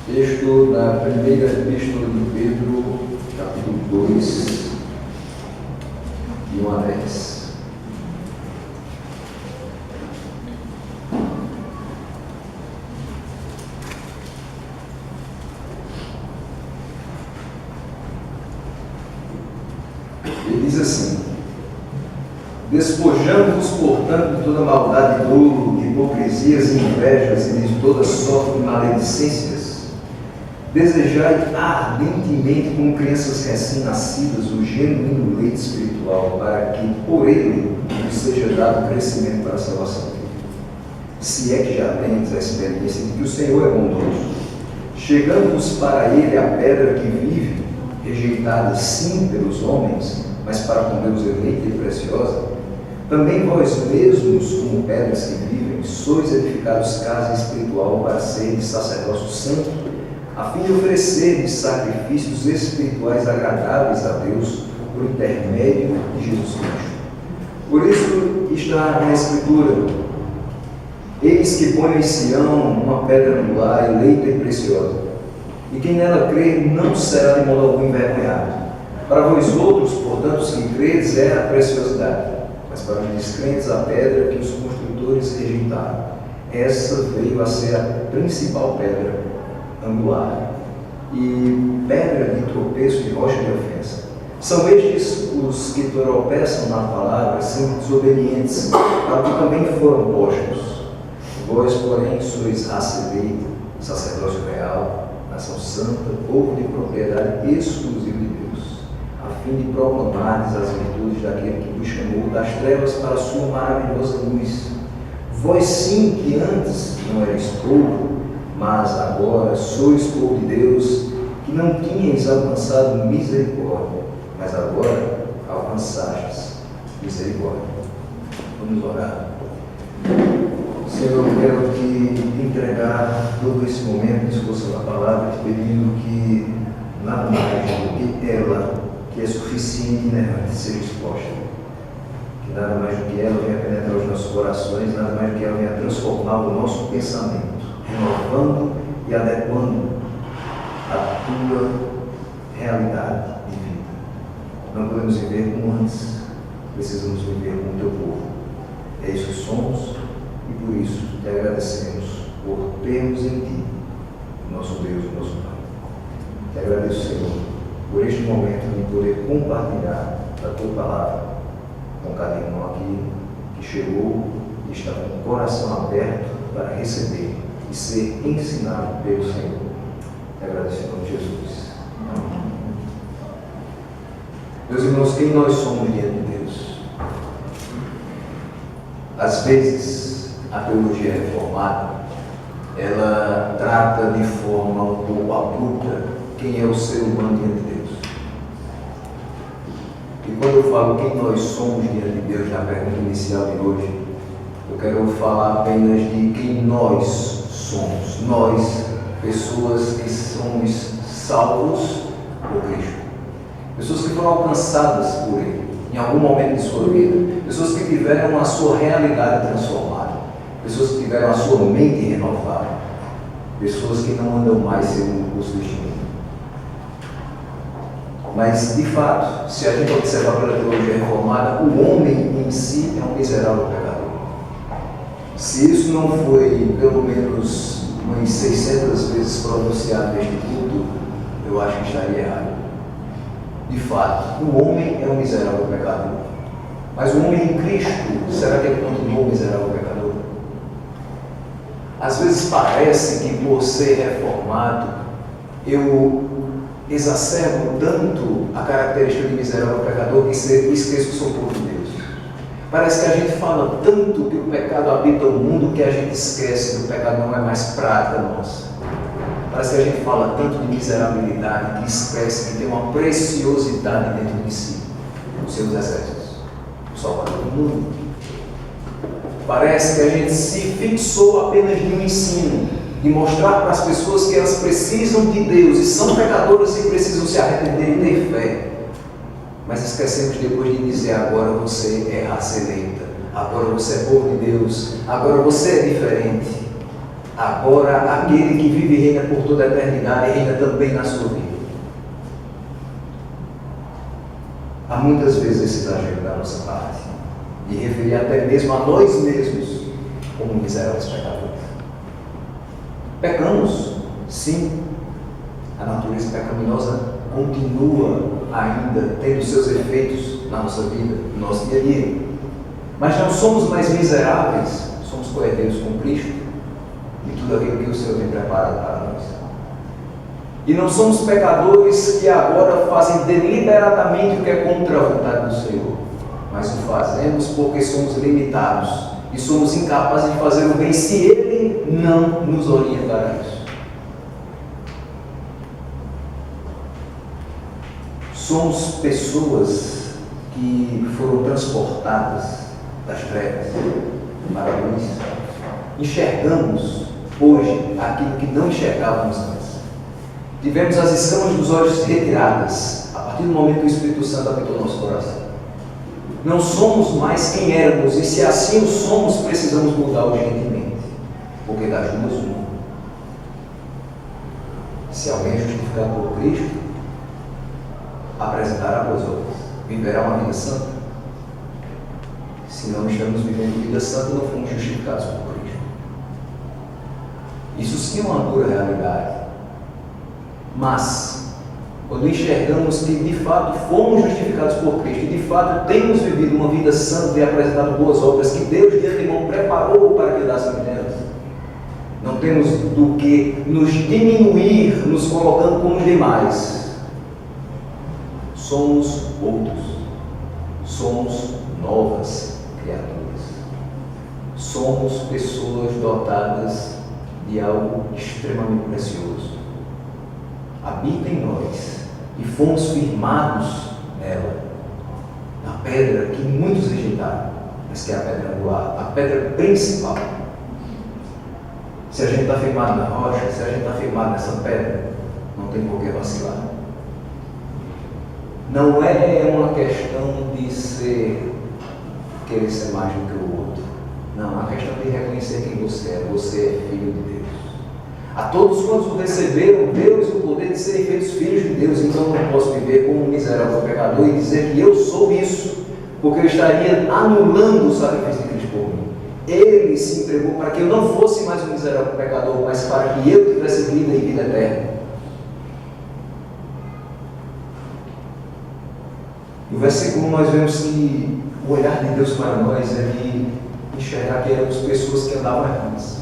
Texto da primeira epístola de Pedro, capítulo 2, de 1 a 10. Ele diz assim: despojando-vos, portanto, de toda maldade e dolo, de hipocrisias e invejas e de toda sorte de maledicências, desejai ardentemente, como crianças recém-nascidas, o genuíno leite espiritual, para que por ele vos seja dado crescimento para a salvação. Se é que já tendes a experiência de que o Senhor é bondoso, chegando-vos para ele a pedra que vive, rejeitada sim pelos homens, mas para com Deus eleita e preciosa, também vós mesmos, como pedras que vivem, sois edificados casa espiritual para seres sacerdócio santo, a fim de oferecer sacrifícios espirituais agradáveis a Deus por intermédio de Jesus Cristo. Por isso está na Escritura: eis que põe em Sião uma pedra angular, eleita e preciosa, e quem nela crer não será de modo algum envergonhado. Para vós outros, portanto, os que credes, é a preciosidade, mas para os descrentes a pedra que os construtores rejeitaram. Essa veio a ser a principal pedra angular e pedra de tropeço e rocha de ofensa. São estes os que tropeçam na palavra, sendo desobedientes, para que também foram postos. Vós, porém, sois raça eleita, sacerdócio real, nação santa, povo de propriedade exclusiva de Deus, a fim de proclamardes as virtudes daquele que vos chamou das trevas para a sua maravilhosa luz. Vós sim, que antes não erais povo, mas agora sois povo de Deus, que não tinhais alcançado misericórdia, mas agora alcançastes misericórdia. Vamos orar. Senhor, eu quero te entregar todo esse momento de exposição da palavra, te pedindo que nada mais do que ela, que é suficiente e inerrante, seja exposta. Que nada mais do que ela venha penetrar os nossos corações, nada mais do que ela venha transformar o nosso pensamento, renovando e adequando a tua realidade de vida. Não podemos viver como antes, precisamos viver como teu povo. É isso que somos e por isso te agradecemos por termos em ti o nosso Deus e o nosso Pai. Te agradeço, Senhor, por este momento de poder compartilhar a tua palavra com cada irmão aqui que chegou e está com o coração aberto para receber e ser ensinado pelo Senhor. Te agradeço em nome de Jesus. Amém. Meus irmãos, quem nós somos diante de Deus? Às vezes, a teologia reformada, ela trata de forma um pouco abrupta quem é o ser humano diante de Deus. E quando eu falo quem nós somos diante de Deus, na pergunta inicial de hoje, eu quero falar apenas de quem nós somos. Nós, pessoas que somos salvos por Cristo. Pessoas que foram alcançadas por Ele em algum momento de sua vida. Pessoas que tiveram a sua realidade transformada. Pessoas que tiveram a sua mente renovada. Pessoas que não andam mais segundo o curso deste mundo. Mas, de fato, se a gente observar pela teologia reformada, o homem em si é um miserável pecador. Se isso não foi, pelo menos, umas 600 vezes pronunciado neste culto, eu acho que estaria errado. De fato, o homem é um miserável pecador. Mas o homem em Cristo, será que ele continua um miserável pecador? Às vezes parece que por ser reformado, eu exacerbo tanto a característica de miserável pecador que esqueço que sou povo de Deus. Parece que a gente fala tanto que o pecado habita o mundo que a gente esquece que o pecado não é mais prática nossa. Parece que a gente fala tanto de miserabilidade que esquece que tem uma preciosidade dentro de si, os seus exércitos, o Salvador do mundo. Parece que a gente se fixou apenas no ensino, de mostrar para as pessoas que elas precisam de Deus e são pecadoras e precisam se arrepender e ter fé. Mas esquecemos depois de dizer: agora você é raça eleita, agora você é povo de Deus, agora você é diferente. agora aquele que vive e reina por toda a eternidade, reina também na sua vida. Há muitas vezes esse exagero da nossa parte, e referir até mesmo a nós mesmos como miseráveis pecadores. Pecamos, sim. A natureza pecaminosa continua ainda tendo seus efeitos na nossa vida, no nosso dia a dia. Mas não somos mais miseráveis, somos coerdeiros com Cristo e tudo aquilo que o Senhor tem preparado para nós. E não somos pecadores que agora fazem deliberadamente o que é contra a vontade do Senhor, mas o fazemos porque somos limitados e somos incapazes de fazer o bem se Ele não nos orientar a isso. Somos pessoas que foram transportadas das trevas para a luz. Enxergamos hoje aquilo que não enxergávamos antes. Tivemos as escamas dos olhos retiradas a partir do momento que o Espírito Santo habitou nosso coração. Não somos mais quem éramos, e se assim o somos, precisamos mudar urgentemente, porque das duas uma. Se alguém é justificado por Cristo, apresentará boas obras, viverá uma vida santa. Se não estamos vivendo vida santa, não fomos justificados por Cristo. Isso sim é uma dura realidade. Mas, quando enxergamos que de fato fomos justificados por Cristo e de fato temos vivido uma vida santa e apresentado boas obras que Deus de antemão preparou para que andássemos nelas, não temos do que nos diminuir, nos colocando como demais. Somos outros, somos novas criaturas, somos pessoas dotadas de algo extremamente precioso. Habita em nós e fomos firmados nela, na pedra que muitos rejeitaram, mas que é a pedra angular, a pedra principal. Se a gente está firmado na rocha, se a gente está firmado nessa pedra, não tem por que vacilar. Não é uma questão de querer ser mais do que o outro. Não, é uma questão de reconhecer quem você é. Você é filho de Deus. A todos quantos receberam Deus o poder de serem feitos filhos de Deus, então eu não posso viver como um miserável pecador e dizer que eu sou isso, porque eu estaria anulando o sacrifício de Cristo por mim. Ele se entregou para que eu não fosse mais um miserável pecador, mas para que eu tivesse vida e vida eterna. No versículo nós vemos que o olhar de Deus para nós é de enxergar que éramos pessoas que andavam errantes.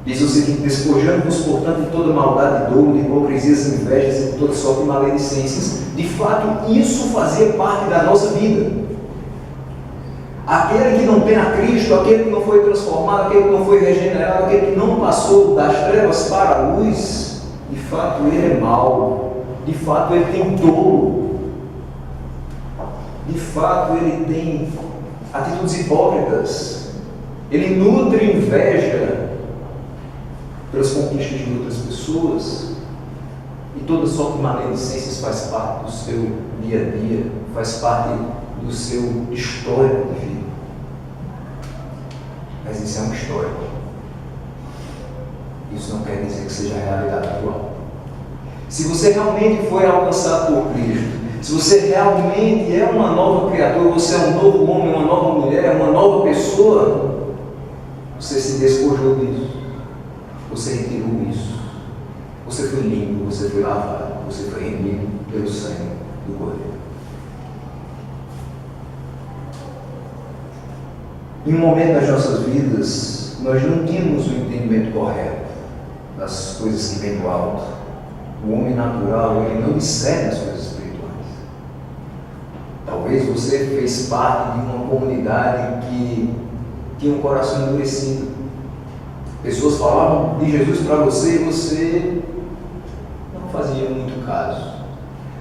Diz o seguinte: despojando-vos, portanto, de toda maldade, dolo, de hipocrisias, invejas e de toda sorte de maledicências. De fato, isso fazia parte da nossa vida. Aquele que não tem a Cristo, aquele que não foi transformado, aquele que não foi regenerado, aquele que não passou das trevas para a luz, de fato ele é mau, de fato ele tem dolo, de fato ele tem atitudes hipócritas, ele nutre inveja pelas conquistas de outras pessoas, e toda sorte de maledicências faz parte do seu dia a dia, faz parte do seu histórico de vida. Mas isso é uma história. Isso não quer dizer que seja a realidade atual. Se você realmente foi alcançado por Cristo, se você realmente é uma nova criatura, você é um novo homem, uma nova mulher, uma nova pessoa, você se despojou disso. Você retirou isso. Você foi limpo, você foi lavado, você foi remido pelo sangue do Cordeiro. Em um momento das nossas vidas, nós não tínhamos o entendimento correto das coisas que vêm do alto. O homem natural, ele não discerne as coisas espirituais. Talvez você fez parte de uma comunidade que tinha um coração endurecido. Pessoas falavam de Jesus para você e você não fazia muito caso.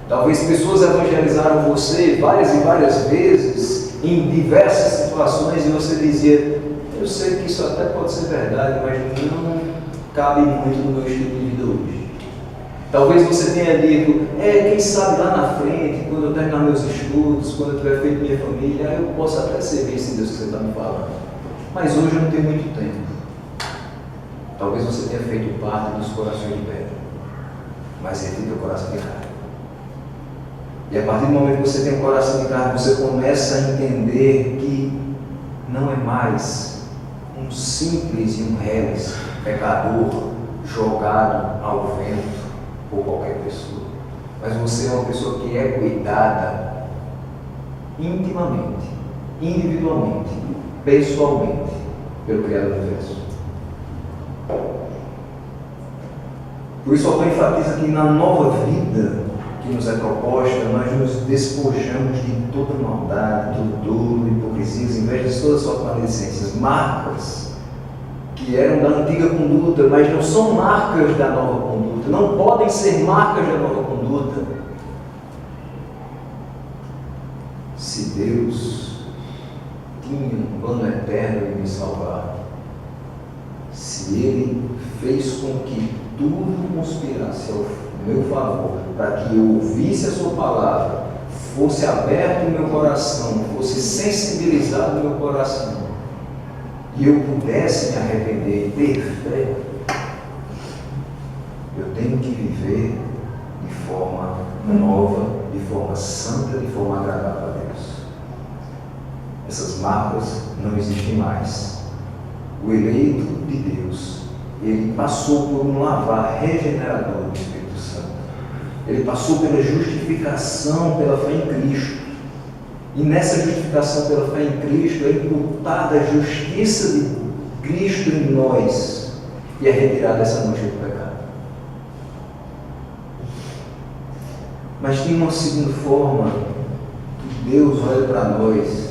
Talvez pessoas evangelizaram você várias e várias vezes, em diversas situações, e você dizia: eu sei que isso até pode ser verdade, mas não cabe muito no meu estilo de vida hoje. Talvez você tenha dito: quem sabe lá na frente, quando eu terminar meus estudos, quando eu tiver feito minha família, eu posso até servir esse Deus que você está me falando. Mas hoje eu não tenho muito tempo. Talvez você tenha feito parte dos corações de pedra, mas retira o coração de carne. E a partir do momento que você tem um coração de carne, você começa a entender que não é mais um simples e um reles pecador jogado ao vento por qualquer pessoa, mas você é uma pessoa que é cuidada intimamente, individualmente, pessoalmente pelo Criador do Universo. Por isso, o autor enfatiza que na nova vida que nos é proposta, nós nos despojamos de toda maldade, todo dolo, hipocrisias, invejas, todas as suas maledicências, marcas que eram da antiga conduta, mas não são marcas da nova conduta, não podem ser marcas da nova conduta. Se Deus tinha um plano eterno de me salvar, se Ele fez com que tudo conspirasse ao meu favor, para que eu ouvisse a sua palavra, fosse aberto o meu coração, fosse sensibilizado o meu coração, e eu pudesse me arrepender e ter fé, eu tenho que viver de forma nova, de forma santa, de forma agradável a Deus. Essas marcas não existem mais. O eleito de Deus, ele passou por um lavar regenerador do Espírito Santo. Ele passou pela justificação pela fé em Cristo. E nessa justificação pela fé em Cristo é imputada a justiça de Cristo em nós e é retirada essa mancha do pecado. Mas tem uma segunda forma que Deus olha para nós,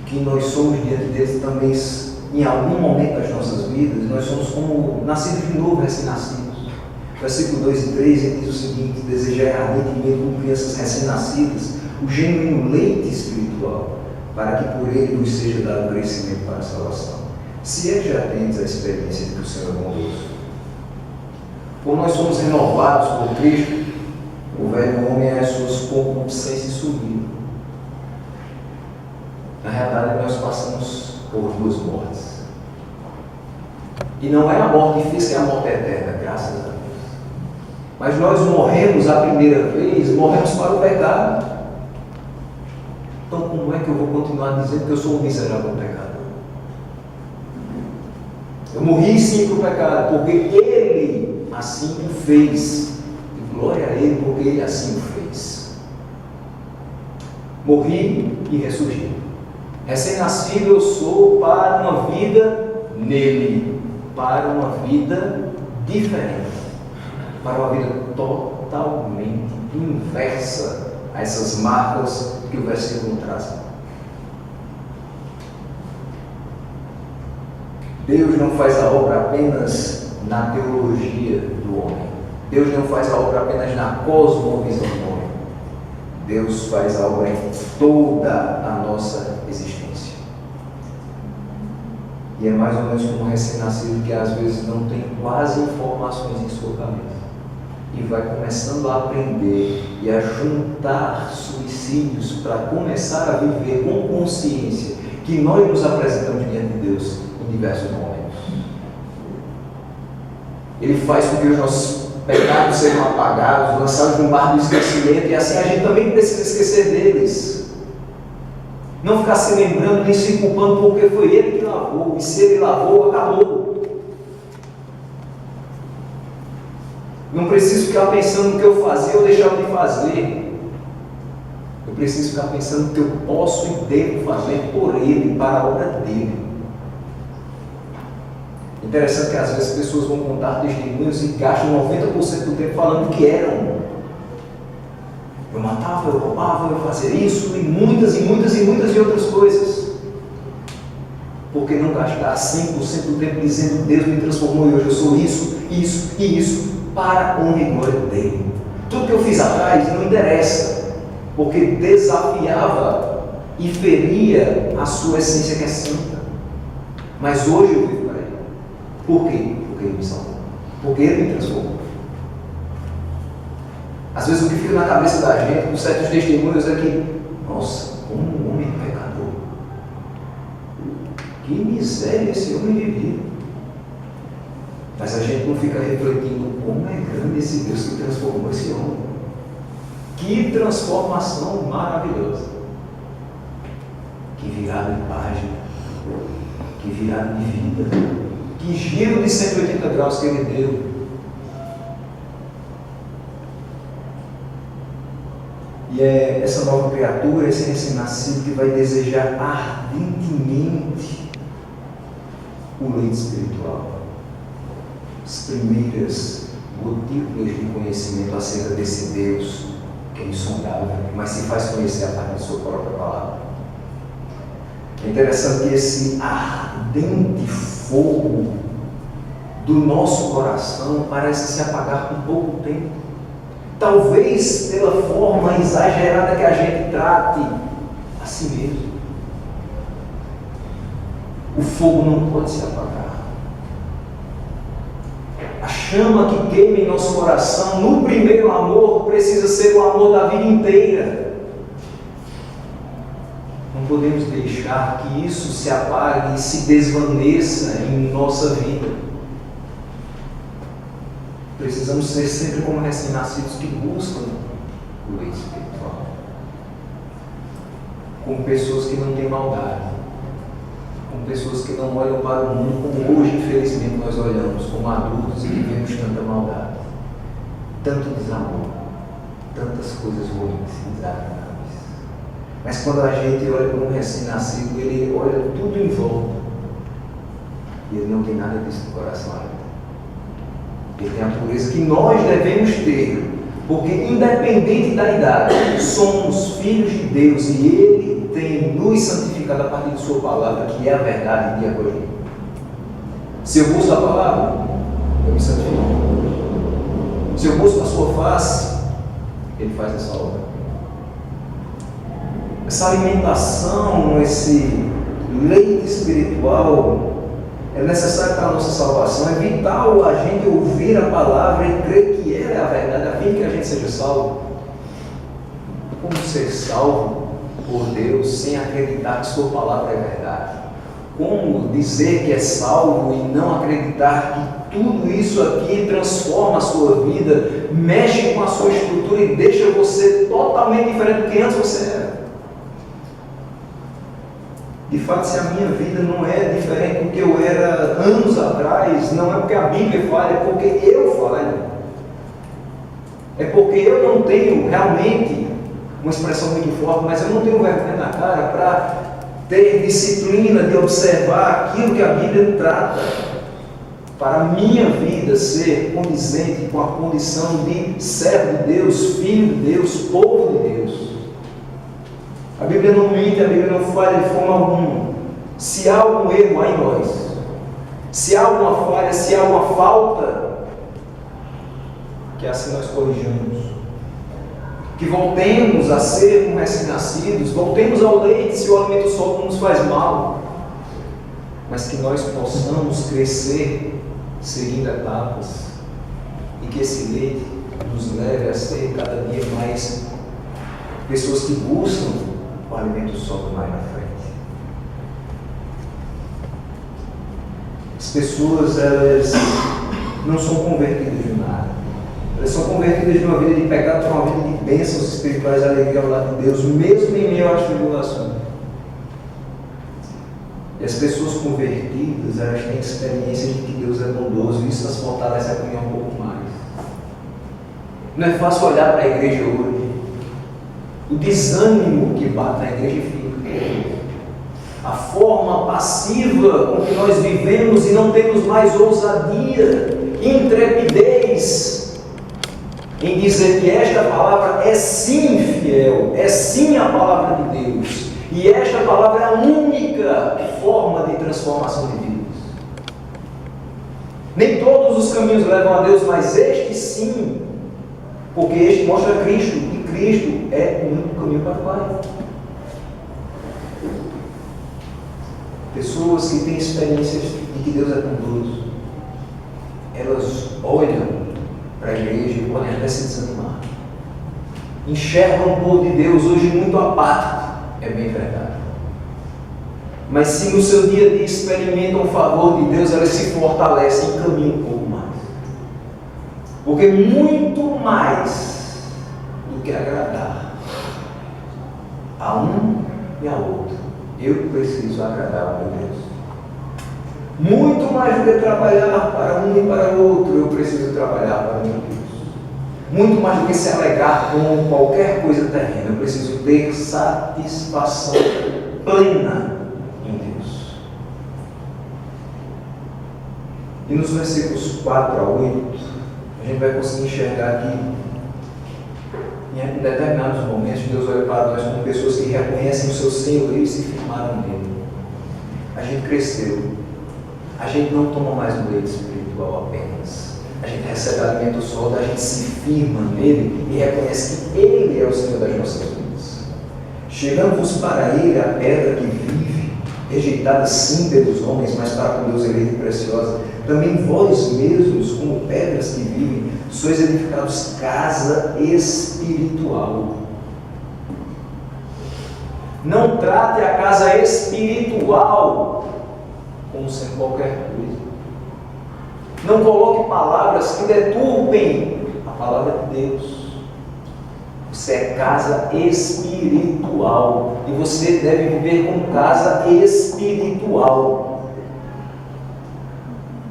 que nós somos diante dele também em algum momento das nossas vidas, nós somos como nascidos de novo, recém-nascidos. Versículo 2 e 3, ele diz o seguinte: desejai ardentemente como crianças recém-nascidas o genuíno leite espiritual, para que por ele nos seja dado crescimento para a salvação. Se é que já tendes a experiência de que o Senhor é bondoso. Quando nós somos renovados por Cristo, o velho homem e as suas concupiscências sumiram. Na realidade, nós passamos por duas mortes. E não é a morte física, é a morte eterna, graças a Deus. Mas nós morremos a primeira vez, morremos para o pecado. Então, como é que eu vou continuar dizendo que eu sou um miserável pecador? Eu morri sim para o pecado, porque Ele assim o fez. E glória a Ele, porque Ele assim o fez. Morri e ressurgi. Recém-nascido eu sou para uma vida nele, para uma vida diferente, para uma vida totalmente inversa a essas marcas que o versículo traz. Deus não faz a obra apenas na teologia do homem. Deus não faz a obra apenas na cosmovisão do homem. Deus faz a obra em toda a nossa existência. E é mais ou menos como um recém-nascido que às vezes não tem quase informações em sua cabeça. E vai começando a aprender e a juntar subsídios para começar a viver com consciência que nós nos apresentamos diante de Deus em diversos momentos. Ele faz com que os nossos pecados sejam apagados, lançados no mar do esquecimento, e assim a gente também precisa esquecer deles. Não ficar se lembrando nem se culpando porque foi ele que lavou, e se ele lavou, acabou. Não preciso ficar pensando no que eu fazia ou deixava de fazer. Eu preciso ficar pensando no que eu posso e devo fazer por ele, para a obra dele. Interessante que às vezes as pessoas vão contar testemunhos e gastam 90% do tempo falando que eram. Eu matava, eu roubava, eu fazia isso, e muitas outras coisas. Por que não gastar 100% do tempo dizendo Deus me transformou e hoje eu sou isso, isso e isso, para a honra e glória dele. Tudo que eu fiz atrás não interessa, porque desafiava e feria a sua essência que é santa. Mas hoje eu vivo para ele. Por quê? Porque ele me salvou. Porque ele me transformou. Às vezes o que fica na cabeça da gente, com certos testemunhos, é que, nossa, como um homem pecador. Que miséria esse homem vivia. Mas a gente não fica refletindo como é grande esse Deus que transformou esse homem. Que transformação maravilhosa! Que virada de página, que virada de vida, que giro de 180 graus que ele deu. E é essa nova criatura, esse recém-nascido que vai desejar ardentemente o leite espiritual. As primeiras gotículas de conhecimento acerca desse Deus que é insondável, mas se faz conhecer a partir de sua própria palavra. É interessante que esse ardente fogo do nosso coração parece se apagar com pouco tempo. Talvez pela forma exagerada que a gente trate a si mesmo. O fogo não pode se apagar. A chama que queima em nosso coração no primeiro amor precisa ser o amor da vida inteira. Não podemos deixar que isso se apague e se desvaneça em nossa vida. Precisamos ser sempre como recém-nascidos que buscam o leite espiritual. Como pessoas que não têm maldade. Como pessoas que não olham para o mundo como hoje, infelizmente, nós olhamos, como adultos e vivemos tanta maldade. Tanto desamor. Tantas coisas ruins e desagradáveis. Mas quando a gente olha para um recém-nascido, ele olha tudo em volta. E ele não tem nada disso no coração ainda. Ele tem a pureza que nós devemos ter, porque independente da idade, somos filhos de Deus e Ele tem nos santificado a partir de Sua palavra, que é a verdade dia após dia. Se eu busco a palavra, eu me santifico. Se eu busco a Sua face, Ele faz essa obra. Essa alimentação, esse leite espiritual, é necessário para a nossa salvação, é vital a gente ouvir a palavra e crer que ela é a verdade, a fim que a gente seja salvo. Como ser salvo por Deus sem acreditar que Sua palavra é verdade? Como dizer que é salvo e não acreditar que tudo isso aqui transforma a sua vida, mexe com a sua estrutura e deixa você totalmente diferente do que antes você era? De fato, se a minha vida não é diferente do que eu era anos atrás, não é porque a Bíblia falha, é porque eu falho. É porque eu não tenho realmente, uma expressão muito forte, mas eu não tenho vergonha na cara para ter disciplina de observar aquilo que a Bíblia trata, para a minha vida ser condizente com a condição de servo de Deus, filho de Deus, povo de Deus. A Bíblia não mente, a Bíblia não falha de forma alguma. Se há algum erro há em nós, se há alguma falha, se há alguma falta, que assim nós corrigimos. Que voltemos a ser como recém-nascidos, voltemos ao leite se o alimento sólido nos faz mal, mas que nós possamos crescer seguindo etapas e que esse leite nos leve a ser cada dia mais pessoas que buscam o alimento sólido mais na frente. As pessoas, elas não são convertidas de nada. Elas são convertidas de uma vida de pecado para uma vida de bênçãos espirituais, alegria ao lado de Deus, mesmo em meio às tribulações. E as pessoas convertidas, elas têm experiência de que Deus é bondoso, e isso as fortalece a comunhão um pouco mais. Não é fácil olhar para a igreja hoje. O desânimo que bate na igreja fica. A forma passiva com que nós vivemos e não temos mais ousadia, intrepidez em dizer que esta palavra é sim fiel, é sim a palavra de Deus. E esta palavra é a única forma de transformação de vidas. Nem todos os caminhos levam a Deus, mas este sim, porque este mostra Cristo, e Cristo é o único caminho para o Pai. Pessoas que têm experiências de que Deus é bondoso, elas olham para a igreja e podem até se desanimar. Enxergam o povo de Deus hoje muito apático, é bem verdade. Mas se no seu dia a dia experimentam o favor de Deus, elas se fortalecem e caminham um pouco Porque muito mais do que agradar a um e a outro, eu preciso agradar ao meu Deus. Muito mais do que trabalhar para um e para o outro, eu preciso trabalhar para o meu Deus. Muito mais do que se alegrar com qualquer coisa terrena, eu preciso ter satisfação plena em Deus. E nos versículos 4 a 8, a gente vai conseguir enxergar que em determinados momentos Deus olha para nós como pessoas que reconhecem o seu senhorio e se firmaram nele. A gente cresceu. A gente não toma mais um leite espiritual apenas. A gente recebe alimento sólido, a gente se firma nele e reconhece que Ele é o Senhor das nossas vidas. Chegamos para Ele, a pedra que vive, rejeitada sim pelos homens, mas para com Deus eleita e preciosa. Também vós mesmos, como pedras que vivem, sois edificados casa espiritual. Não trate a casa espiritual como sendo qualquer coisa. Não coloque palavras que deturpem a palavra de Deus. Você é casa espiritual e você deve viver como casa espiritual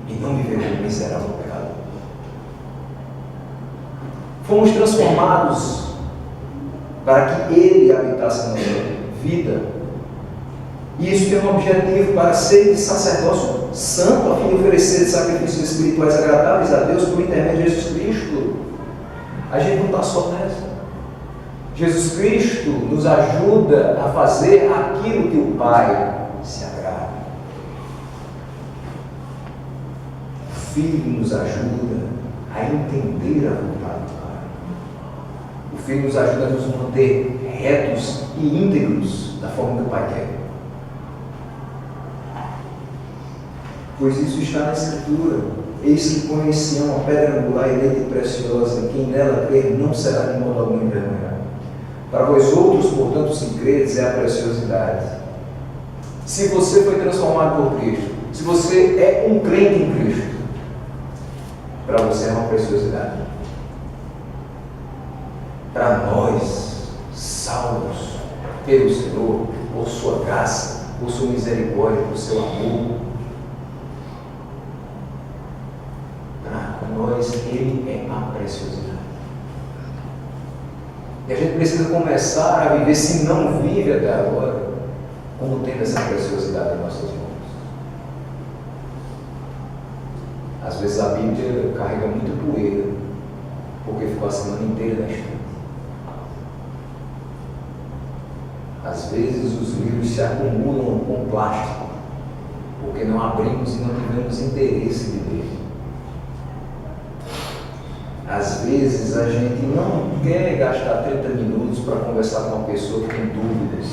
e não viver como miserável pecador. Fomos transformados para que Ele habitasse na nossa vida. E isso tem um objetivo para ser de sacerdócio santo, a fim de oferecer sacrifícios espirituais agradáveis a Deus por intermédio de Jesus Cristo. A gente não está só nessa. Jesus Cristo nos ajuda a fazer aquilo que o Pai se agrada. O Filho nos ajuda a entender a vontade do Pai. O Filho nos ajuda a nos manter retos e íntegros da forma que o Pai quer. Pois isso está na Escritura. Eis que põe em Sião a pedra angular eleita e preciosa, quem nela crer não será de modo algum envergonhado. Para vós outros, portanto, se credes, é a preciosidade. Se você foi transformado por Cristo, se você é um crente em Cristo, para você é uma preciosidade. Para nós, salvos pelo Senhor, por sua graça, por sua misericórdia, por seu amor, para nós Ele é a preciosidade. E a gente precisa começar a viver, se não vive até agora, como tendo essa preciosidade em nossas mãos. Às vezes a Bíblia carrega muito poeira, porque ficou a semana inteira na estante. Às vezes os livros se acumulam com plástico, porque não abrimos e não tivemos interesse de ler. Às vezes a gente não quer gastar 30 minutos para conversar com uma pessoa que tem dúvidas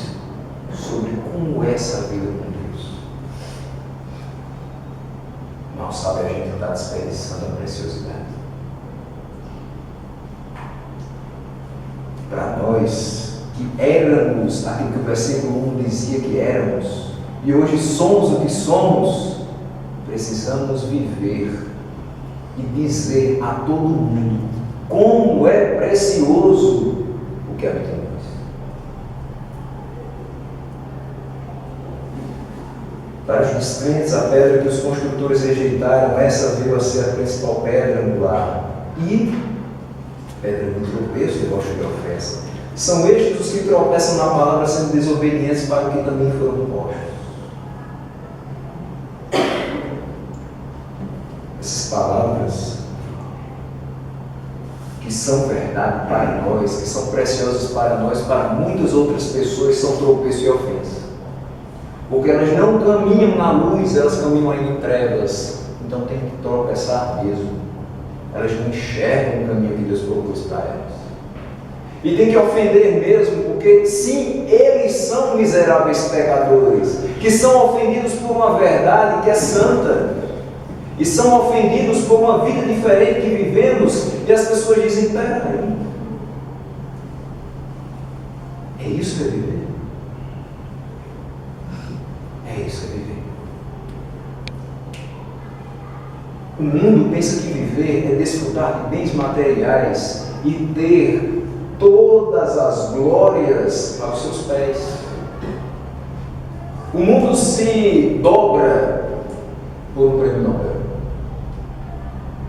sobre como é essa vida com Deus. Mal sabe, a gente está desperdiçando a preciosidade. Para nós que éramos aquilo que o versículo 1 dizia que éramos, e hoje somos o que somos, precisamos viver e dizer a todo mundo como é precioso o que habita em nós. Para os descrentes, a pedra que os construtores rejeitaram, essa veio a ser a principal pedra angular e pedra de tropeço e rocha de ofensa. São estes os que tropeçam na palavra, sendo desobedientes para o que também foram postos. Essas palavras que são verdade para nós, que são preciosas para nós, para muitas outras pessoas, são tropeço e ofensa. Porque elas não caminham na luz, elas caminham ainda em trevas. Então tem que tropeçar mesmo. Elas não enxergam o caminho que Deus propôs para elas. E tem que ofender mesmo, porque sim, eles são miseráveis pecadores, que são ofendidos por uma verdade que é santa. E são ofendidos por uma vida diferente que vivemos, e as pessoas dizem: peraí, é isso que é viver? É isso que é viver. O mundo pensa que viver é desfrutar de bens materiais e ter todas as glórias aos seus pés. O mundo se dobra por um prêmio Nobel.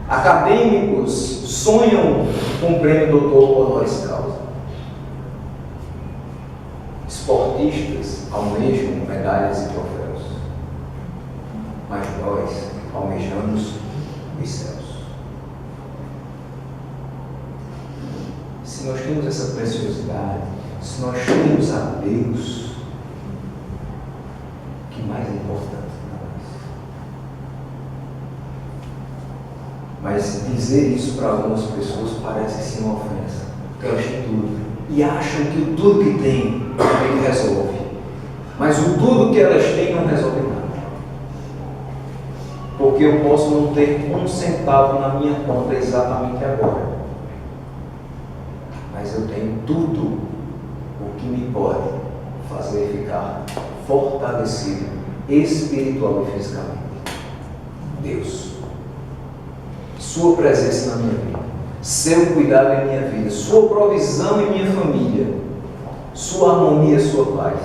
Acadêmicos sonham com o prêmio doutor honoris causa. Esportistas almejam medalhas e troféus. Mas nós almejamos os céus. Se nós temos essa preciosidade, se nós temos a Deus, o que mais é importante para nós? Mas dizer isso para algumas pessoas parece sim uma ofensa, porque elas têm tudo e acham que o tudo que tem resolve, mas o tudo que elas têm não resolve nada. Porque eu posso não ter um centavo na minha conta exatamente agora, mas eu tenho tudo o que me pode fazer ficar fortalecido espiritual e fisicamente. Deus, sua presença na minha vida, seu cuidado em minha vida, sua provisão em minha família, sua harmonia, sua paz.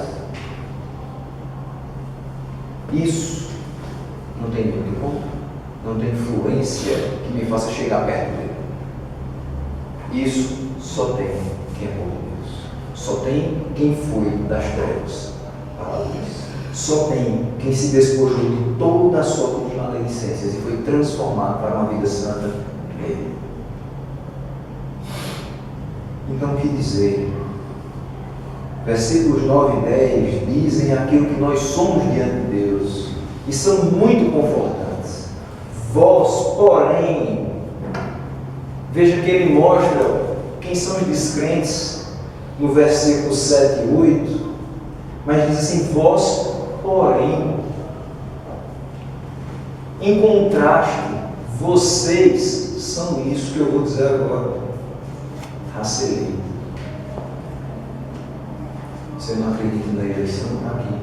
Isso não tem meio de conta, não tem influência que me faça chegar perto dele. Isso só tem quem é por Deus. Só tem quem foi das trevas para a luz. Só tem quem se despojou de toda a sorte de maledicências e foi transformado para uma vida santa nele. Então, o que dizer? Versículos 9 e 10 dizem aquilo que nós somos diante de Deus e são muito confortantes. Vós, porém, veja que ele mostra quem são os descrentes no versículo 7 e 8, mas diz assim: vós, porém, em contraste, vocês são isso que eu vou dizer agora, raça eleita. Você não acredita na eleição? Está aqui.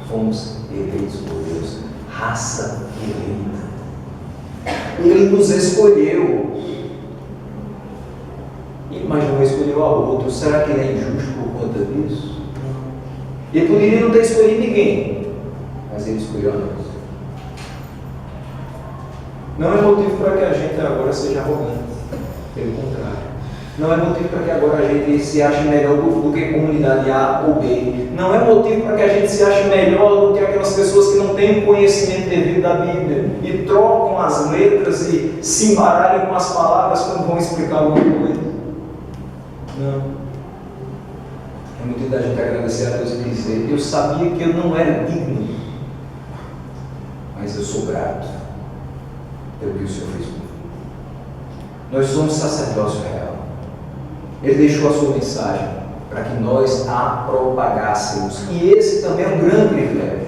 Fomos eleitos por Deus, raça eleita. Ele nos escolheu, mas não escolheu a outro. Será que ele é injusto por conta disso? Ele poderia não ter escolhido ninguém, mas ele escolheu a nós. Não é motivo para que a gente agora seja arrogante, pelo contrário. Não é motivo para que agora a gente se ache melhor do que comunidade A ou B. Não é motivo para que a gente se ache melhor do que aquelas pessoas que não têm conhecimento devido da Bíblia e trocam as letras e se embaralham com as palavras quando vão explicar alguma coisa. Não. É motivo da gente agradecer a Deus e dizer: eu sabia que eu não era digno, mas eu sou grato pelo que o Senhor fez comigo. Nós somos sacerdócio real. Ele deixou a sua mensagem para que nós a propagássemos. E esse também é um grande privilégio.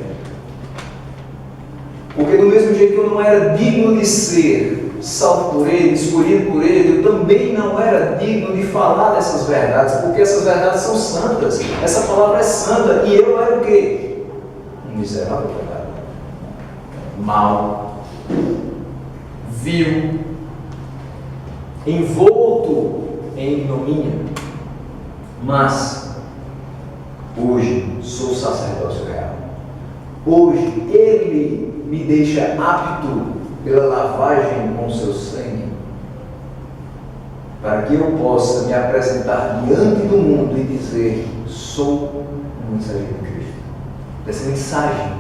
Porque do mesmo jeito que eu não era digno de ser salvo por Ele, escolhido por Ele, eu também não era digno de falar dessas verdades, porque essas verdades são santas. Essa palavra é santa. E eu era o quê? Um miserável pecador. Mau, vil, envolto em ignomínia, mas hoje sou sacerdócio real. Hoje Ele me deixa apto pela lavagem com seu sangue, para que eu possa me apresentar diante do mundo e dizer: sou um mensageiro de Cristo. Dessa mensagem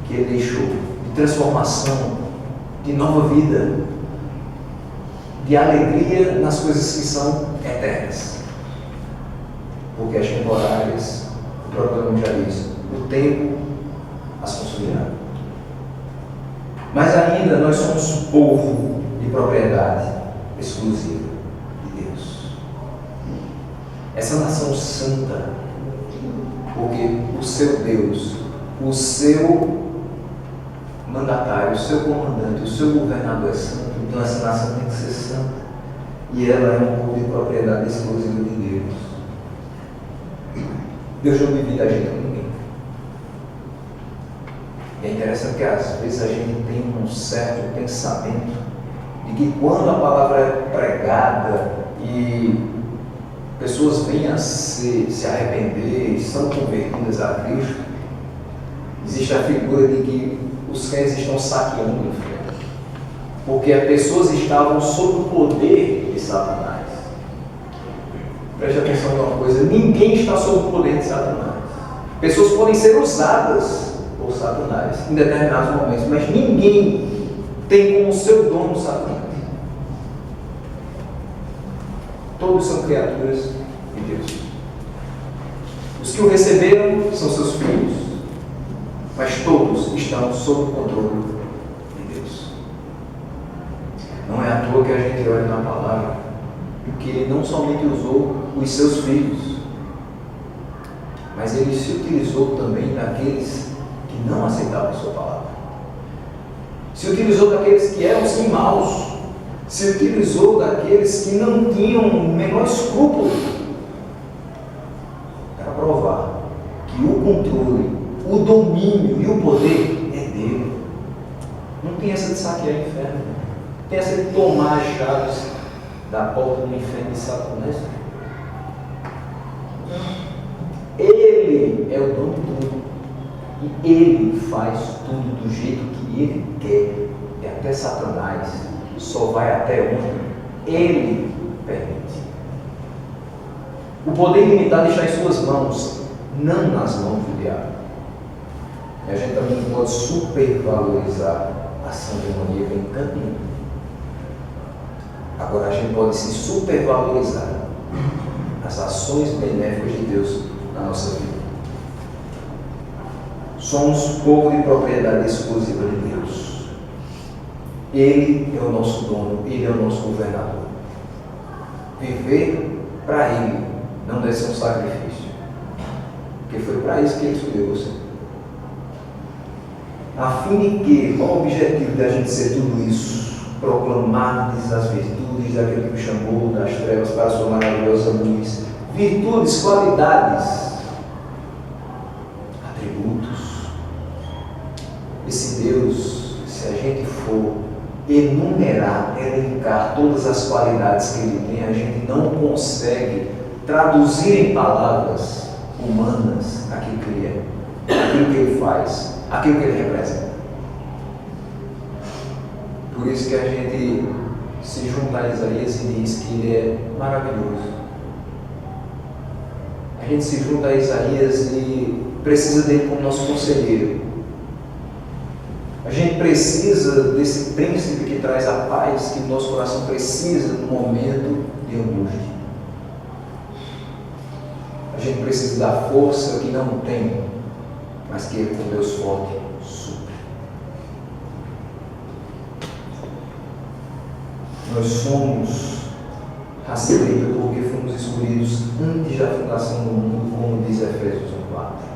que Ele deixou, de transformação, de nova vida, de alegria nas coisas que são eternas. Porque as temporárias, o próprio nome já diz, o tempo as consumirá. Mas ainda nós somos povo de propriedade exclusiva de Deus. Essa nação santa, porque o seu Deus, o seu mandatário, o seu comandante, o seu governador é santo. Então essa nação tem que ser santa. E ela é um povo de propriedade exclusiva de Deus. Deus não divide a gente com ninguém. E é interessante que às vezes a gente tem um certo pensamento de que quando a palavra é pregada e pessoas vêm a se arrepender, são convertidas a Cristo, existe a figura de que os crentes estão saqueando o inferno, porque as pessoas estavam sob o poder de Satanás. Preste atenção em uma coisa: ninguém está sob o poder de Satanás. Pessoas podem ser usadas por Satanás em determinados momentos, mas ninguém tem como seu dono Satanás. Todos são criaturas de Deus. Os que o receberam são seus filhos, mas todos estão sob o controle de Deus. Não é à toa que a gente olha na palavra, porque ele não somente usou os seus filhos, mas ele se utilizou também daqueles que não aceitavam a sua palavra. Se utilizou daqueles que eram sim maus, se utilizou daqueles que não tinham o menor escrúpulo para provar que o controle, o domínio e o poder é dele. Não tem essa de saquear o inferno, não tem essa de tomar as chaves da porta do inferno de Satanás. Ele é o dono de tudo e ele faz tudo do jeito que ele quer, e até Satanás só vai até onde ele permite. O poder ilimitado está em suas mãos, não nas mãos do diabo. E a gente também não pode supervalorizar a ação demoníaca em canto nenhum. Agora a gente pode se supervalorizar as ações benéficas de Deus na nossa vida. Somos povo de propriedade exclusiva de Deus. Ele é o nosso dono, Ele é o nosso governador. Viver para Ele não deve ser um sacrifício, porque foi para isso que Ele escolheu você. A fim de que, qual o objetivo da gente ser tudo isso? Proclamar-lhes as virtudes daquele que o chamou das trevas para a sua maravilhosa luz. Virtudes, qualidades, atributos. Esse Deus, se a gente for enumerar, elencar todas as qualidades que Ele tem, a gente não consegue traduzir em palavras humanas aquilo que Ele é, aquilo que Ele faz, aquilo que Ele representa. Por isso que a gente se junta a Isaías e diz que Ele é maravilhoso. A gente se junta a Isaías e precisa dele como nosso conselheiro. A gente precisa desse príncipe que traz a paz que o nosso coração precisa no momento de angústia. A gente precisa da força que não tem, mas que Ele, com Deus forte, supre. Nós somos raça eleita porque fomos escolhidos antes da fundação do mundo, como diz Efésios 1:4.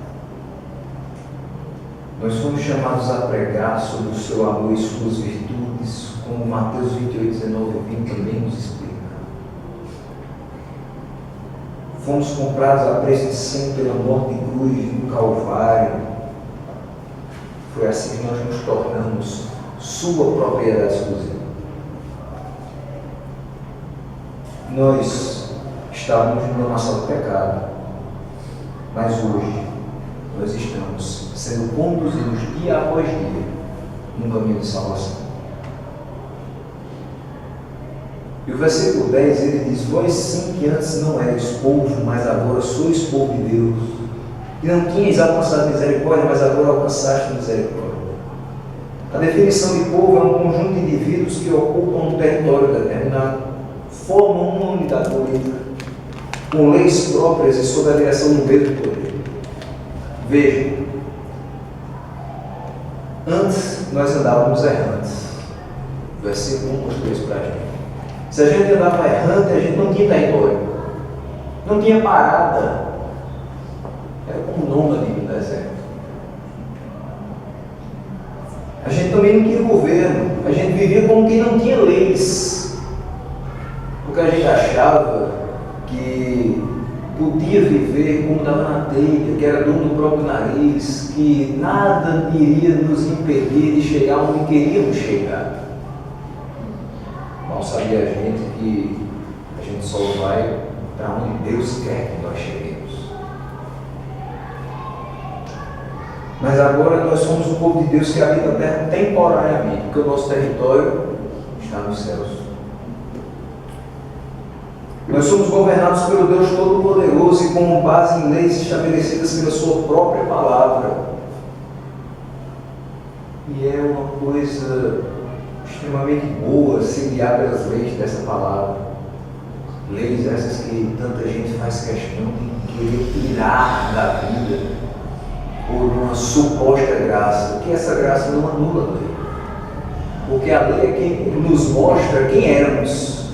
Nós fomos chamados a pregar sobre o seu amor e suas virtudes, como Mateus 28:19-20 também nos explica. Fomos comprados a preço de sangue pela morte de cruz no Calvário. Foi assim que nós nos tornamos sua propriedade exclusiva. Nós estávamos no nosso pecado, mas hoje nós estamos sendo conduzidos dia após dia num caminho de salvação. E o versículo 10 ele diz: vós sim que antes não erais povo, mas agora sois povo de Deus, e não tinhais alcançado misericórdia, mas agora alcançaste misericórdia. A definição de povo é um conjunto de indivíduos que ocupam um território determinado, formam uma unidade política, com leis próprias e sob a direção do mesmo poder. Veja, antes nós andávamos errantes. Versículo 1 mostrou isso para a gente. Se a gente andava errante, a gente não tinha território, não tinha parada, era como um nômade no deserto. A gente também não tinha governo, a gente vivia como quem não tinha leis, porque a gente achava que podia viver como estava na telha, que era dono do próprio nariz, que nada iria nos impedir de chegar onde queríamos chegar. Mal sabia a gente que a gente só vai para onde Deus quer que nós cheguemos. Mas agora nós somos o povo de Deus que habita a terra temporariamente, porque o nosso território está nos céus. Nós somos governados pelo Deus Todo-Poderoso e com base em leis estabelecidas pela sua própria palavra. E é uma coisa extremamente boa se guiar pelas leis dessa palavra. Leis essas que tanta gente faz questão de querer tirar da vida por uma suposta graça, que essa graça não anula a lei. Porque a lei é quem nos mostra quem éramos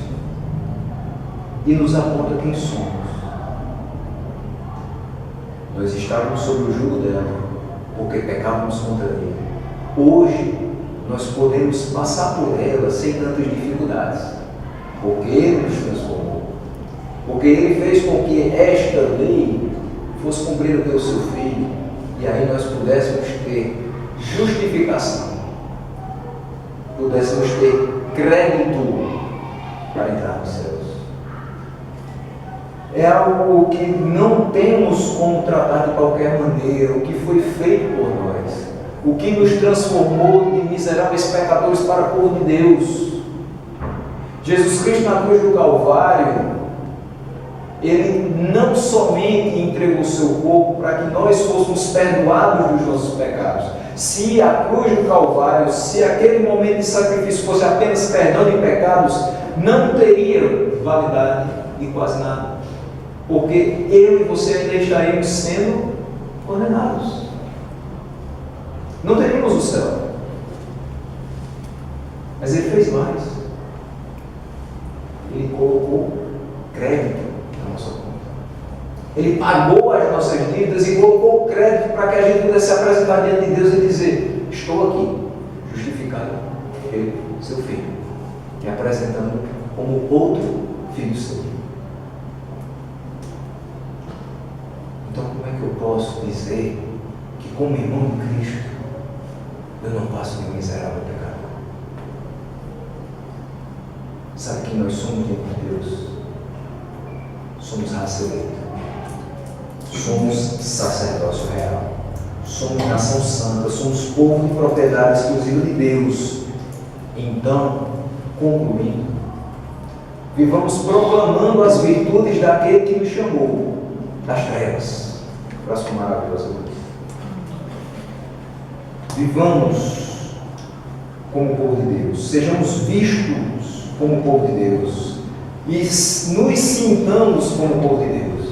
e nos aponta quem somos. Nós estávamos sob o jugo dela, porque pecávamos contra ele. Hoje, nós podemos passar por ela sem tantas dificuldades, porque ele nos transformou. Porque ele fez com que esta lei fosse cumprida pelo seu Filho, e aí nós pudéssemos ter justificação, pudéssemos ter crédito para entrar nos céus. É algo que não temos como tratar de qualquer maneira, o que foi feito por nós, o que nos transformou de miseráveis pecadores para o povo de Deus. Jesus Cristo na cruz do Calvário, Ele não somente entregou o seu corpo para que nós fôssemos perdoados dos nossos pecados. Se a cruz do Calvário, se aquele momento de sacrifício fosse apenas perdão de pecados, não teria validade de quase nada. Porque eu e você ainda estaríamos sendo condenados. Não teríamos o céu. Mas Ele fez mais. Ele colocou crédito na nossa conta. Ele pagou as nossas dívidas e colocou crédito para que a gente pudesse se apresentar diante de Deus e dizer: estou aqui, justificado pelo seu Filho, me apresentando como outro filho seu. Então, como é que eu posso dizer que, como irmão de Cristo, eu não passo de um miserável pecador? Sabe quem nós somos diante de Deus? Somos raça eleita, somos sacerdócio real, somos nação santa, somos povo de propriedade exclusiva de Deus. Então, concluindo, vivamos proclamando as virtudes daquele que nos chamou das trevas para a sua maravilhosa luz. Vivamos como povo de Deus, sejamos vistos como povo de Deus e nos sintamos como povo de Deus,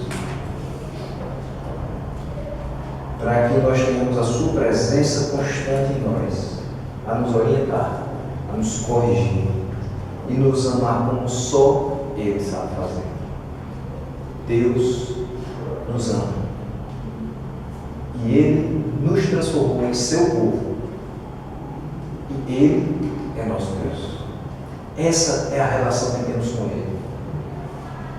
para que nós tenhamos a sua presença constante em nós, a nos orientar, a nos corrigir e nos amar como só Ele sabe fazer. Deus nos ama e Ele nos transformou em seu povo e Ele é nosso Deus. Essa é a relação que temos com Ele.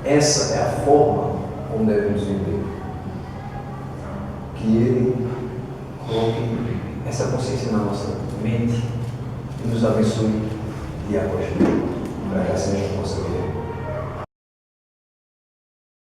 Essa é a forma como devemos viver. Que Ele coloque essa consciência na nossa mente e nos abençoe dia após dia, para que assim a gente possa ver